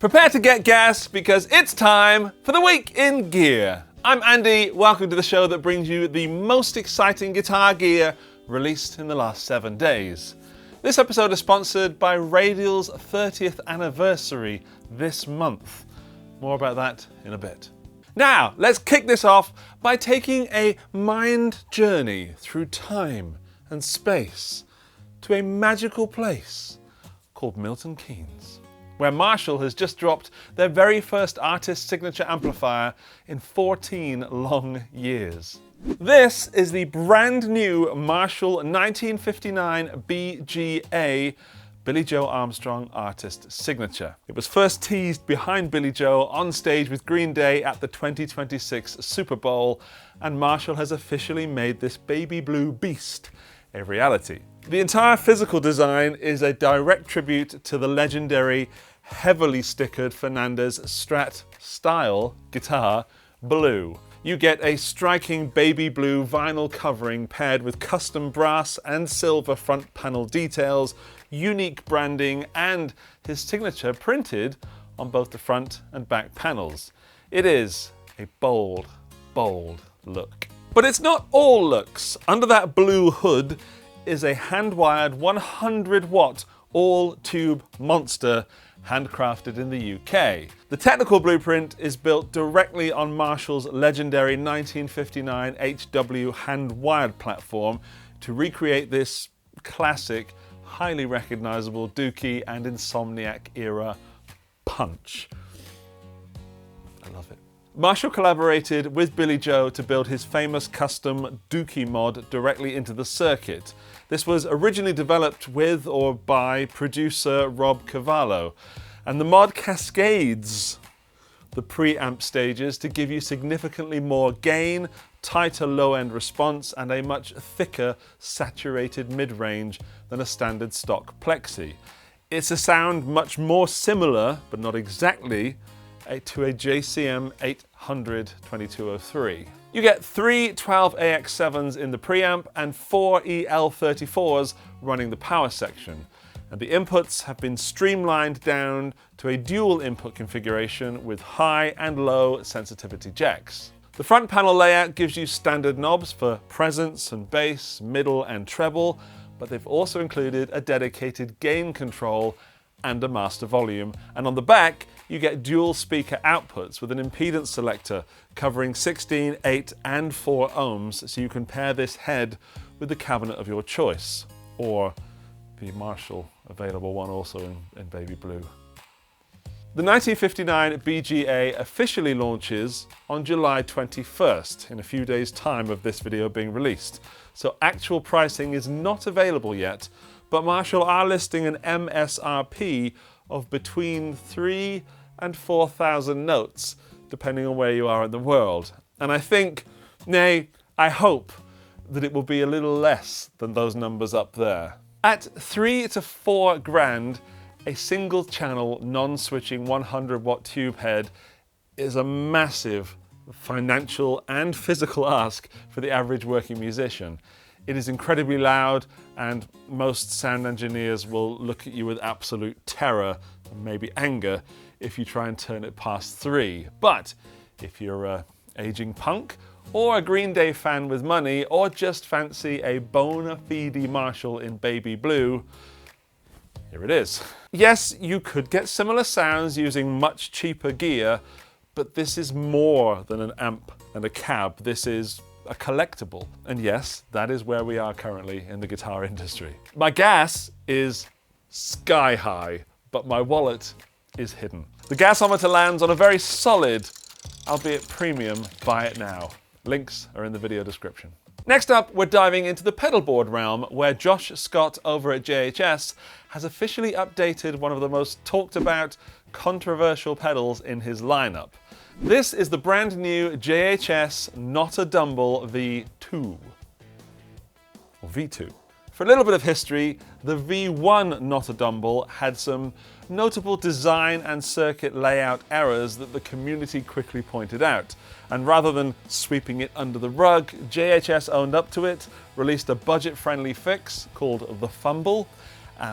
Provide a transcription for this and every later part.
Prepare to get gas because it's time for the Week in Gear. I'm Andy, welcome to the show that brings you the most exciting guitar gear released in the last 7 days. This episode is sponsored by Radial's 30th anniversary this month. More about that in a bit. Now, let's kick this off by taking a mind journey through time and space to a magical place called Milton Keynes, where Marshall has just dropped their very first artist signature amplifier in 14 long years. This is the brand new Marshall 1959 BJA Billy Joe Armstrong artist signature. It was first teased behind Billy Joe on stage with Green Day at the 2026 Super Bowl, and Marshall has officially made this baby blue beast a reality. The entire physical design is a direct tribute to the legendary, heavily stickered Fernandez Strat style guitar, Blue. You get a striking baby blue vinyl covering paired with custom brass and silver front panel details, unique branding, and his signature printed on both the front and back panels. It is a bold, bold look. But it's not all looks. Under that blue hood is a hand-wired 100-watt all-tube monster handcrafted in the UK. The technical blueprint is built directly on Marshall's legendary 1959 HW hand-wired platform to recreate this classic, highly recognizable Dookie and Insomniac era punch. I love it. Marshall collaborated with Billy Joe to build his famous custom Dookie mod directly into the circuit. This was originally developed with or by producer Rob Cavallo, and the mod cascades the preamp stages to give you significantly more gain, tighter low-end response, and a much thicker saturated mid-range than a standard stock plexi. It's a sound much more similar, but not exactly, to a JCM 800 2203. You get 3 12AX7s in the preamp and 4 EL34s running the power section. And the inputs have been streamlined down to a dual input configuration with high and low sensitivity jacks. The front panel layout gives you standard knobs for presence and bass, middle and treble, but they've also included a dedicated gain control and a master volume. And on the back, you get dual speaker outputs with an impedance selector covering 16, 8 and 4 ohms, so you can pair this head with the cabinet of your choice, or the Marshall available one also in baby blue. The 1959 BJA officially launches on July 21st, in a few days' time of this video being released. So actual pricing is not available yet, but Marshall are listing an MSRP of between 3,000 and 4,000 notes, depending on where you are in the world. And I think, nay, I hope that it will be a little less than those numbers up there. At 3 to 4 grand, a single channel non-switching 100-watt tube head is a massive financial and physical ask for the average working musician. It is incredibly loud, and most sound engineers will look at you with absolute terror and maybe anger if you try and turn it past 3. But if you're an aging punk, or a Green Day fan with money, or just fancy a bona fide Marshall in baby blue, here it is. Yes, you could get similar sounds using much cheaper gear, but this is more than an amp and a cab. This is a collectible. And yes, that is where we are currently in the guitar industry. My gas is sky high, but my wallet is hidden. The gasometer lands on a very solid, albeit premium, buy it now. Links are in the video description. Next up, we're diving into the pedalboard realm, where Josh Scott over at JHS has officially updated one of the most talked about, controversial pedals in his lineup. This is the brand new JHS Not-a-Dumble V2. Or V2. For a little bit of history, the V1 Not-a-Dumble had some notable design and circuit layout errors that the community quickly pointed out. And rather than sweeping it under the rug, JHS owned up to it, released a budget-friendly fix called the Fumble,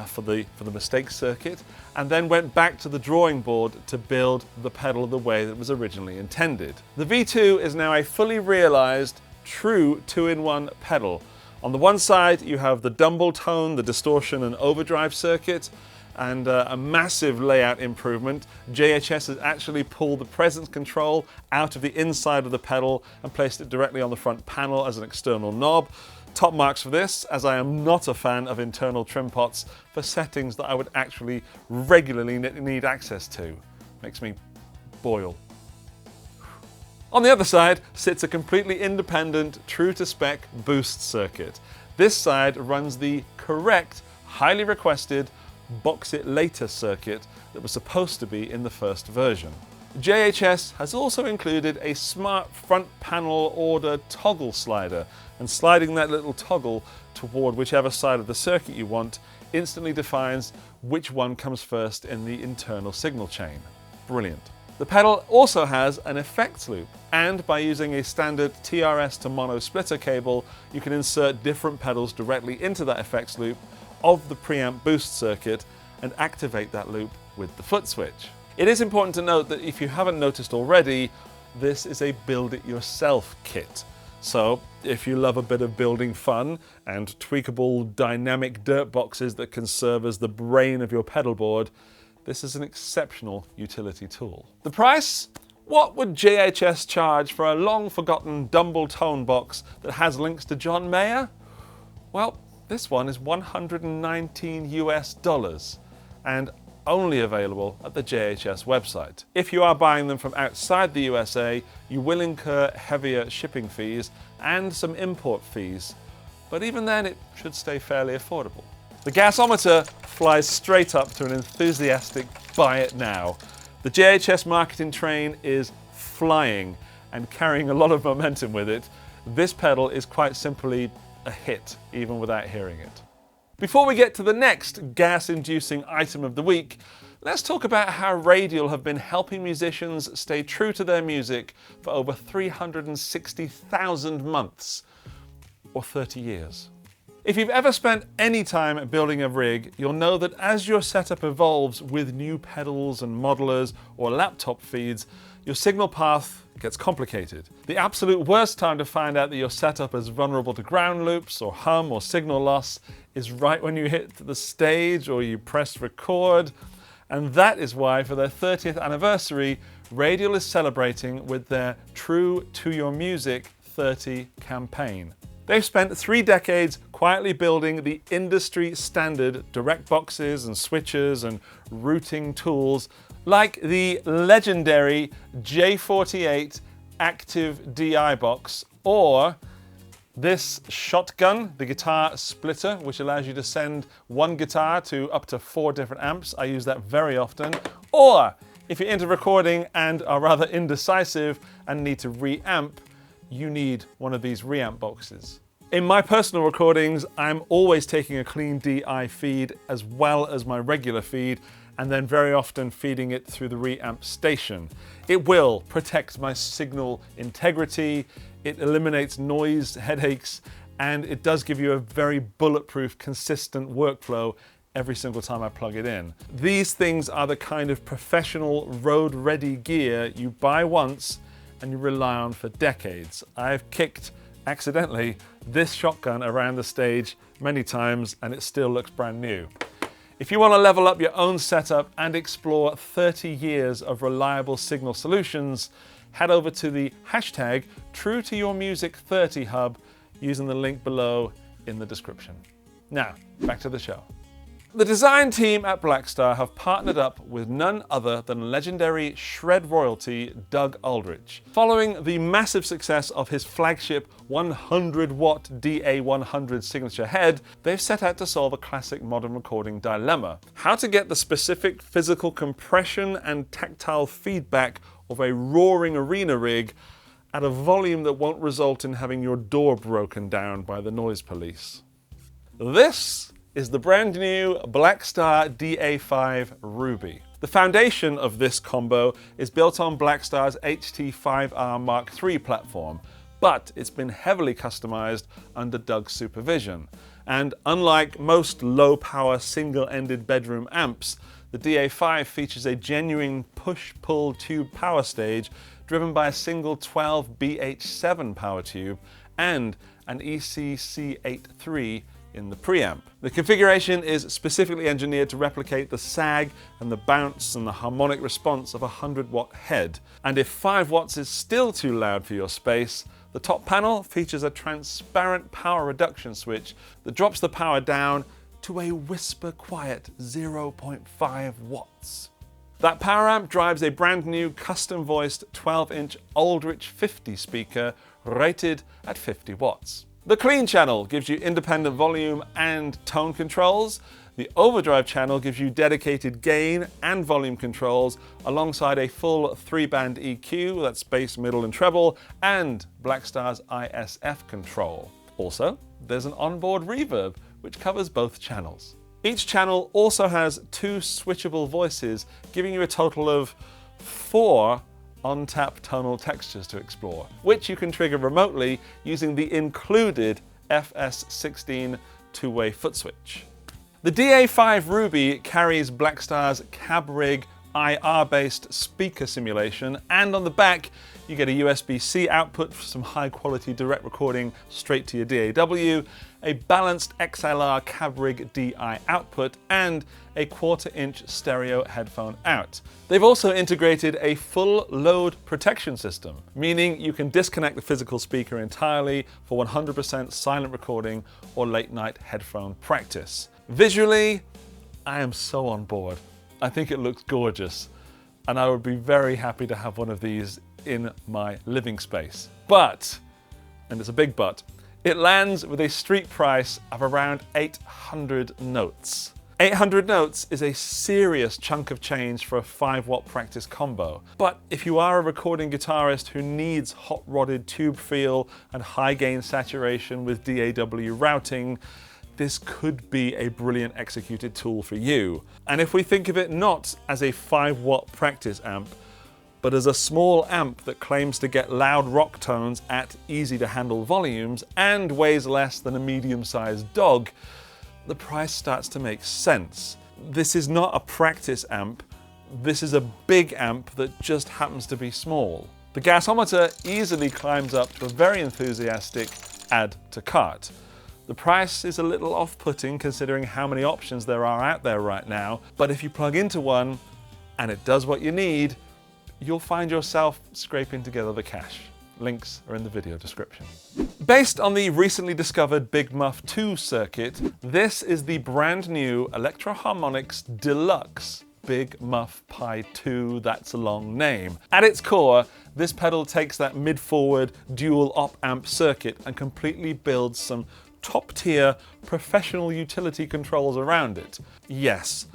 for the mistake circuit, and then went back to the drawing board to build the pedal the way that it was originally intended. The V2 is now a fully realized, true 2-in-1 pedal. On the one side, you have the dumble tone, the distortion and overdrive circuit, and a massive layout improvement. JHS has actually pulled the presence control out of the inside of the pedal and placed it directly on the front panel as an external knob. Top marks for this, as I am not a fan of internal trim pots for settings that I would actually regularly need access to. Makes me boil. On the other side sits a completely independent, true-to-spec boost circuit. This side runs the correct, highly requested Box It Later circuit that was supposed to be in the first version. JHS has also included a smart front panel order toggle slider, and sliding that little toggle toward whichever side of the circuit you want instantly defines which one comes first in the internal signal chain. Brilliant. The pedal also has an effects loop, and by using a standard TRS to mono splitter cable, you can insert different pedals directly into that effects loop of the preamp boost circuit and activate that loop with the foot switch. It is important to note that if you haven't noticed already, this is a build-it-yourself kit. So if you love a bit of building fun and tweakable dynamic dirt boxes that can serve as the brain of your pedal board, this is an exceptional utility tool. The price? What would JHS charge for a long-forgotten Dumble tone box that has links to John Mayer? Well, this one is $119 US, and only available at the JHS website. If you are buying them from outside the USA, you will incur heavier shipping fees and some import fees, but even then it should stay fairly affordable. The gasometer flies straight up to an enthusiastic buy it now. The JHS marketing train is flying and carrying a lot of momentum with it. This pedal is quite simply a hit, even without hearing it. Before we get to the next gas-inducing item of the week, let's talk about how Radial have been helping musicians stay true to their music for over 360,000 months, or 30 years. If you've ever spent any time building a rig, you'll know that as your setup evolves with new pedals and modelers or laptop feeds, your signal path gets complicated. The absolute worst time to find out that your setup is vulnerable to ground loops or hum or signal loss is right when you hit the stage or you press record. And that is why for their 30th anniversary, Radial is celebrating with their True to Your Music 30 campaign. They've spent 3 decades quietly building the industry standard direct boxes and switchers and routing tools like the legendary J48 Active DI box, or this shotgun, the guitar splitter, which allows you to send one guitar to up to 4 different amps. I use that very often. Or if you're into recording and are rather indecisive and need to reamp, you need one of these reamp boxes. In my personal recordings, I'm always taking a clean DI feed as well as my regular feed, and then very often feeding it through the reamp station. It will protect my signal integrity, it eliminates noise, headaches, and it does give you a very bulletproof, consistent workflow every single time I plug it in. These things are the kind of professional road-ready gear you buy once and you rely on for decades. I've kicked, accidentally, this shotgun around the stage many times and it still looks brand new. If you want to level up your own setup and explore 30 years of reliable signal solutions, head over to the hashtag TrueToYourMusic30 hub using the link below in the description. Now, back to the show. The design team at Blackstar have partnered up with none other than legendary shred royalty Doug Aldrich. Following the massive success of his flagship 100-watt DA100 signature head, they've set out to solve a classic modern recording dilemma: how to get the specific physical compression and tactile feedback of a roaring arena rig at a volume that won't result in having your door broken down by the noise police. This is the brand new Blackstar DA5 Ruby. The foundation of this combo is built on Blackstar's HT5R Mark III platform, but it's been heavily customized under Doug's supervision. And unlike most low-power single-ended bedroom amps, the DA5 features a genuine push-pull tube power stage driven by a single 12 BH7 power tube and an ECC83 in the preamp. The configuration is specifically engineered to replicate the sag and the bounce and the harmonic response of a 100-watt head. And if 5 watts is still too loud for your space, the top panel features a transparent power reduction switch that drops the power down to a whisper-quiet 0.5 watts. That power amp drives a brand new custom-voiced 12-inch Aldrich 50 speaker rated at 50 watts. The clean channel gives you independent volume and tone controls. The overdrive channel gives you dedicated gain and volume controls alongside a full 3-band EQ, that's bass, middle and treble, and Blackstar's ISF control. Also, there's an onboard reverb which covers both channels. Each channel also has 2 switchable voices, giving you a total of 4 on-tap tonal textures to explore, which you can trigger remotely using the included FS16 two-way foot switch. The DA5 Ruby carries Blackstar's cab rig IR-based speaker simulation, and on the back you get a USB-C output for some high-quality direct recording straight to your DAW, a balanced XLR cab rig DI output, and a 1/4-inch stereo headphone out. They've also integrated a full load protection system, meaning you can disconnect the physical speaker entirely for 100% silent recording or late-night headphone practice. Visually, I am so on board. I think it looks gorgeous, and I would be very happy to have one of these in my living space. But, and it's a big but, it lands with a street price of around 800 notes. 800 notes is a serious chunk of change for a 5-watt practice combo. But if you are a recording guitarist who needs hot-rodded tube feel and high gain saturation with DAW routing, this could be a brilliant executed tool for you. And if we think of it not as a 5-watt practice amp, but as a small amp that claims to get loud rock tones at easy-to-handle volumes and weighs less than a medium-sized dog, the price starts to make sense. This is not a practice amp, this is a big amp that just happens to be small. The gasometer easily climbs up to a very enthusiastic add to cart. The price is a little off-putting considering how many options there are out there right now, but if you plug into one and it does what you need, you'll find yourself scraping together the cash. Links are in the video description. Based on the recently discovered Big Muff 2 circuit, this is the brand new Electro-Harmonix Deluxe Big Muff Pi 2, that's a long name. At its core, this pedal takes that mid-forward dual op-amp circuit and completely builds some top-tier professional utility controls around it. Yes,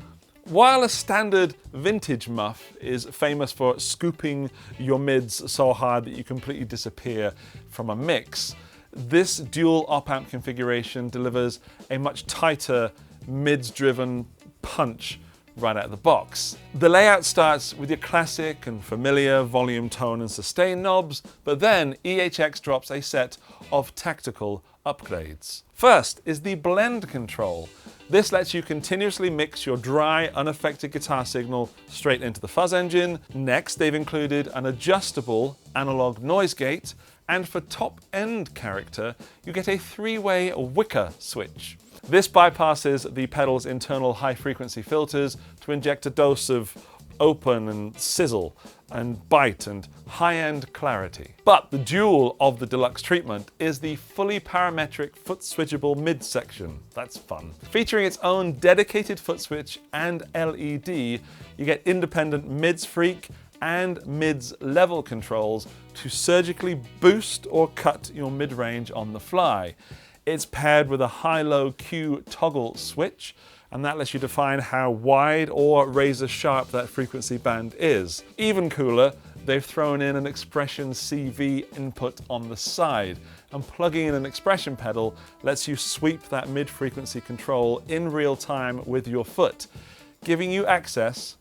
while a standard vintage muff is famous for scooping your mids so hard that you completely disappear from a mix, this dual op-amp configuration delivers a much tighter mids-driven punch right out of the box. The layout starts with your classic and familiar volume, tone and sustain knobs, but then EHX drops a set of tactical upgrades. First is the blend control. This lets you continuously mix your dry, unaffected guitar signal straight into the fuzz engine. Next, they've included an adjustable analog noise gate, and for top-end character, you get a 3-way wicker switch. This bypasses the pedal's internal high-frequency filters to inject a dose of open and sizzle and bite and high-end clarity. But the jewel of the deluxe treatment is the fully parametric foot switchable mid section. That's fun. Featuring its own dedicated foot switch and LED, you get independent mids freak and mids level controls to surgically boost or cut your mid-range on the fly. It's paired with a high-low Q toggle switch, and that lets you define how wide or razor sharp that frequency band is. Even cooler, they've thrown in an expression CV input on the side, and plugging in an expression pedal lets you sweep that mid-frequency control in real time with your foot, giving you access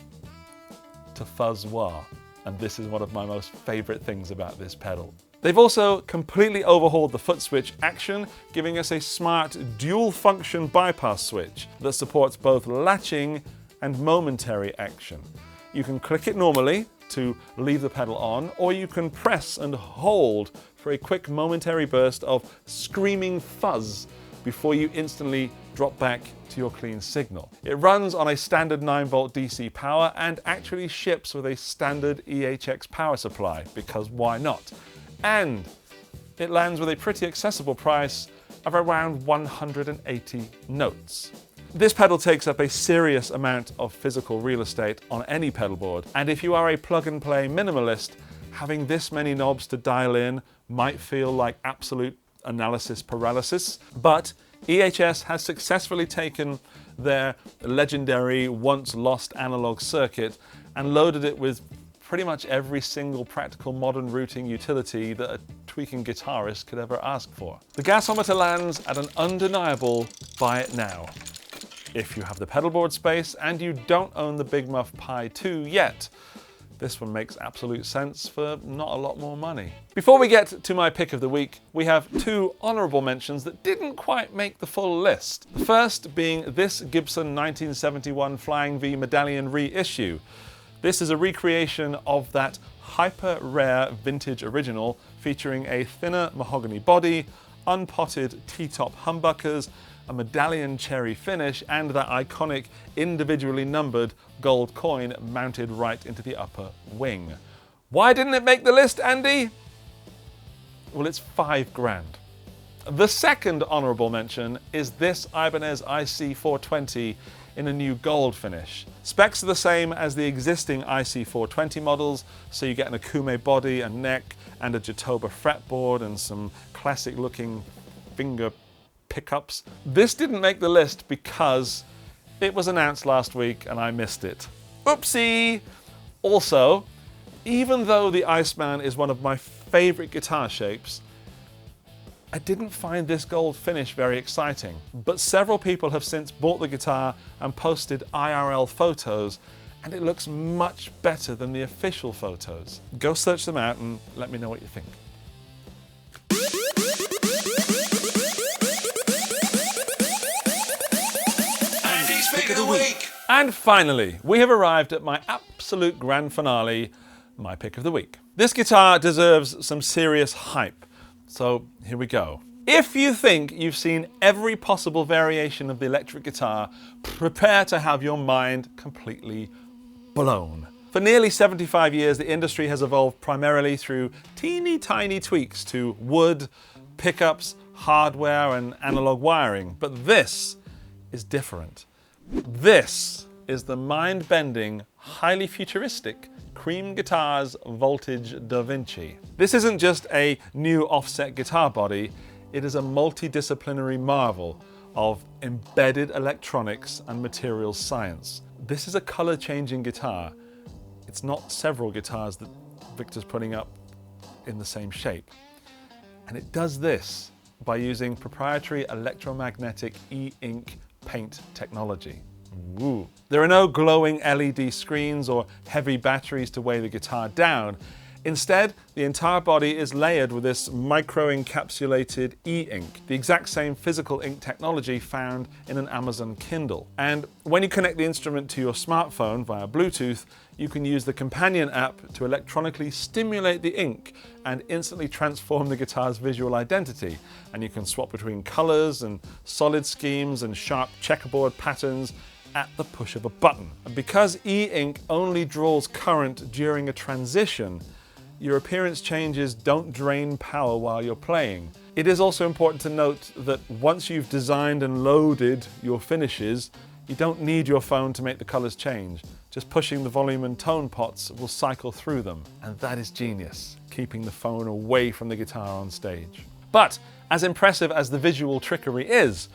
to fuzz wah. And this is one of my most favorite things about this pedal. They've also completely overhauled the foot switch action, giving us a smart dual function bypass switch that supports both latching and momentary action. You can click it normally to leave the pedal on, or you can press and hold for a quick momentary burst of screaming fuzz before you instantly drop back to your clean signal. It runs on a standard 9-volt DC power and actually ships with a standard EHX power supply, because why not? And it lands with a pretty accessible price of around 180 notes. This pedal takes up a serious amount of physical real estate on any pedal board, and if you are a plug-and-play minimalist, having this many knobs to dial in might feel like absolute analysis paralysis, but EHS has successfully taken their legendary once lost analog circuit and loaded it with pretty much every single practical modern routing utility that a tweaking guitarist could ever ask for. The gasometer lands at an undeniable buy it now, if you have the pedal board space and you don't own the Big Muff Pi 2 yet. This one makes absolute sense for not a lot more money. Before we get to my pick of the week, we have two honourable mentions that didn't quite make the full list. The first being this Gibson 1971 Flying V medallion reissue. This is a recreation of that hyper rare vintage original featuring a thinner mahogany body, unpotted T-top humbuckers, a medallion cherry finish, and that iconic individually numbered gold coin mounted right into the upper wing. Why didn't it make the list, Andy? Well, it's $5,000. The second honourable mention is this Ibanez IC420 in a new gold finish. Specs are the same as the existing IC420 models, so you get an Akume body and neck and a Jatoba fretboard and some classic looking finger pickups. This didn't make the list because it was announced last week and I missed it. Oopsie! Also, even though the Iceman is one of my favourite guitar shapes, I didn't find this gold finish very exciting, but several people have since bought the guitar and posted IRL photos, and it looks much better than the official photos. Go search them out and let me know what you think. Andy's Pick of the Week. And finally, we have arrived at my absolute grand finale, my pick of the week. This guitar deserves some serious hype. So here we go. If you think you've seen every possible variation of the electric guitar, prepare to have your mind completely blown. For nearly 75 years, the industry has evolved primarily through teeny tiny tweaks to wood, pickups, hardware, and analog wiring. But this is different. This is the mind-bending, highly futuristic Cream Guitar's Voltage Da Vinci. This isn't just a new offset guitar body, it is a multidisciplinary marvel of embedded electronics and materials science. This is a color-changing guitar. It's not several guitars that Victor's putting up in the same shape. And it does this by using proprietary electromagnetic e-ink paint technology. Woo. There are no glowing LED screens or heavy batteries to weigh the guitar down. Instead, the entire body is layered with this micro-encapsulated e-ink, the exact same physical ink technology found in an Amazon Kindle. And when you connect the instrument to your smartphone via Bluetooth, you can use the companion app to electronically stimulate the ink and instantly transform the guitar's visual identity. And you can swap between colors and solid schemes and sharp checkerboard patterns at the push of a button. And because e-ink only draws current during a transition, your appearance changes don't drain power while you're playing. It is also important to note that once you've designed and loaded your finishes, you don't need your phone to make the colors change. Just pushing the volume and tone pots will cycle through them. And that is genius, keeping the phone away from the guitar on stage. But as impressive as the visual trickery is,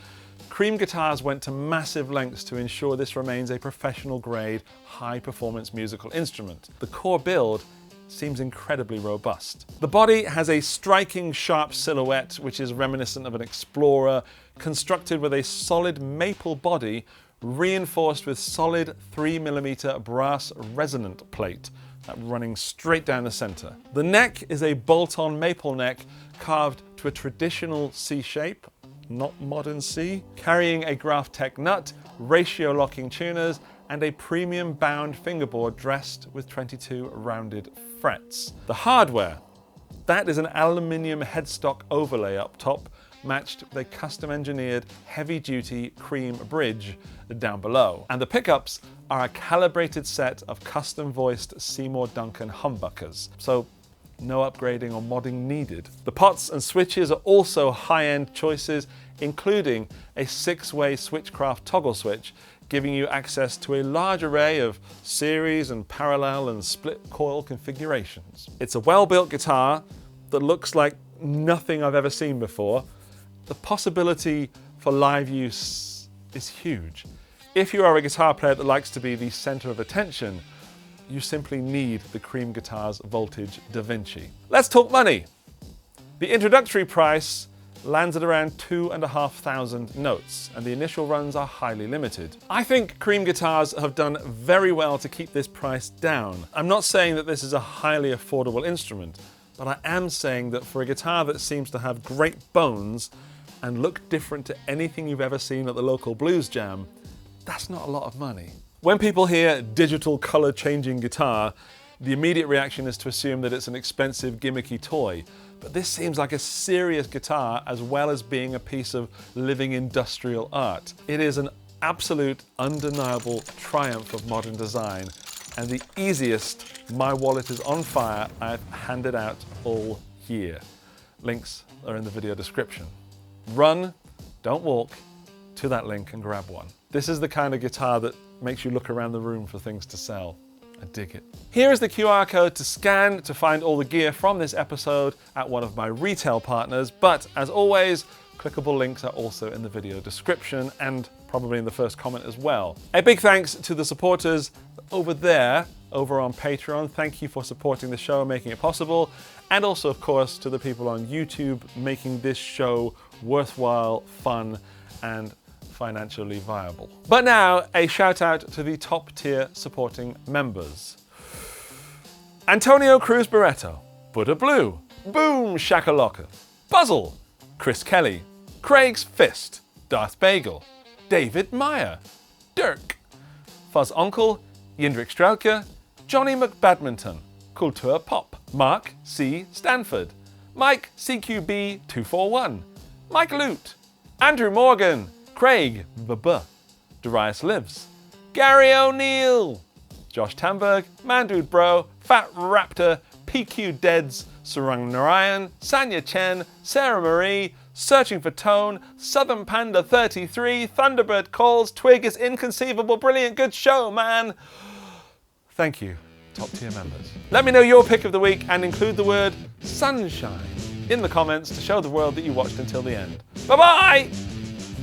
Cream Guitars went to massive lengths to ensure this remains a professional-grade, high-performance musical instrument. The core build seems incredibly robust. The body has a striking, sharp silhouette, which is reminiscent of an Explorer, constructed with a solid maple body, reinforced with solid 3mm brass resonant plate running straight down the center. The neck is a bolt-on maple neck carved to a traditional C shape, not modern C, carrying a Graphtec nut, ratio locking tuners, and a premium bound fingerboard dressed with 22 rounded frets. The hardware, that is an aluminium headstock overlay up top, matched with a custom engineered heavy duty cream bridge down below. And the pickups are a calibrated set of custom voiced Seymour Duncan humbuckers. So no upgrading or modding needed. The pots and switches are also high-end choices, including a 6-way Switchcraft toggle switch, giving you access to a large array of series and parallel and split coil configurations. It's a well-built guitar that looks like nothing I've ever seen before. The possibility for live use is huge. If you are a guitar player that likes to be the center of attention, you simply need the Cream Guitars Voltage Da Vinci. Let's talk money. The introductory price lands at around 2,500 notes, and the initial runs are highly limited. I think Cream Guitars have done very well to keep this price down. I'm not saying that this is a highly affordable instrument, but I am saying that for a guitar that seems to have great bones and look different to anything you've ever seen at the local blues jam, that's not a lot of money. When people hear digital color changing guitar, the immediate reaction is to assume that it's an expensive gimmicky toy. But this seems like a serious guitar as well as being a piece of living industrial art. It is an absolute undeniable triumph of modern design and the easiest My Wallet is on Fire I've handed out all year. Links are in the video description. Run, don't walk, to that link and grab one. This is the kind of guitar that makes you look around the room for things to sell. I dig it. Here is the QR code to scan to find all the gear from this episode at one of my retail partners, but as always, clickable links are also in the video description and probably in the first comment as well. A big thanks to the supporters over there, over on Patreon. Thank you for supporting the show, making it possible, and also, of course, to the people on YouTube making this show worthwhile, fun, and financially viable. But now, a shout out to the top tier supporting members. Antonio Cruz Barreto, Buddha Blue, Boom Shakalaka, Buzzle, Chris Kelly, Craig's Fist, Darth Bagel, David Meyer, Dirk, Fuzz Onkel, Yindrik Strelka, Johnny McBadminton, Kultur Pop, Mark C. Stanford, Mike CQB241, Mike Lute, Andrew Morgan, Craig B. Darius Lives, Gary O'Neill, Josh Tamberg, Mandude Bro, Fat Raptor, PQ Deads, Sarang Narayan, Sanya Chen, Sarah Marie, Searching for Tone, Southern Panda 33, Thunderbird Calls, Twig is inconceivable, brilliant, good show, man. Thank you, top tier members. Let me know your pick of the week and include the word sunshine in the comments to show the world that you watched until the end. Bye-bye!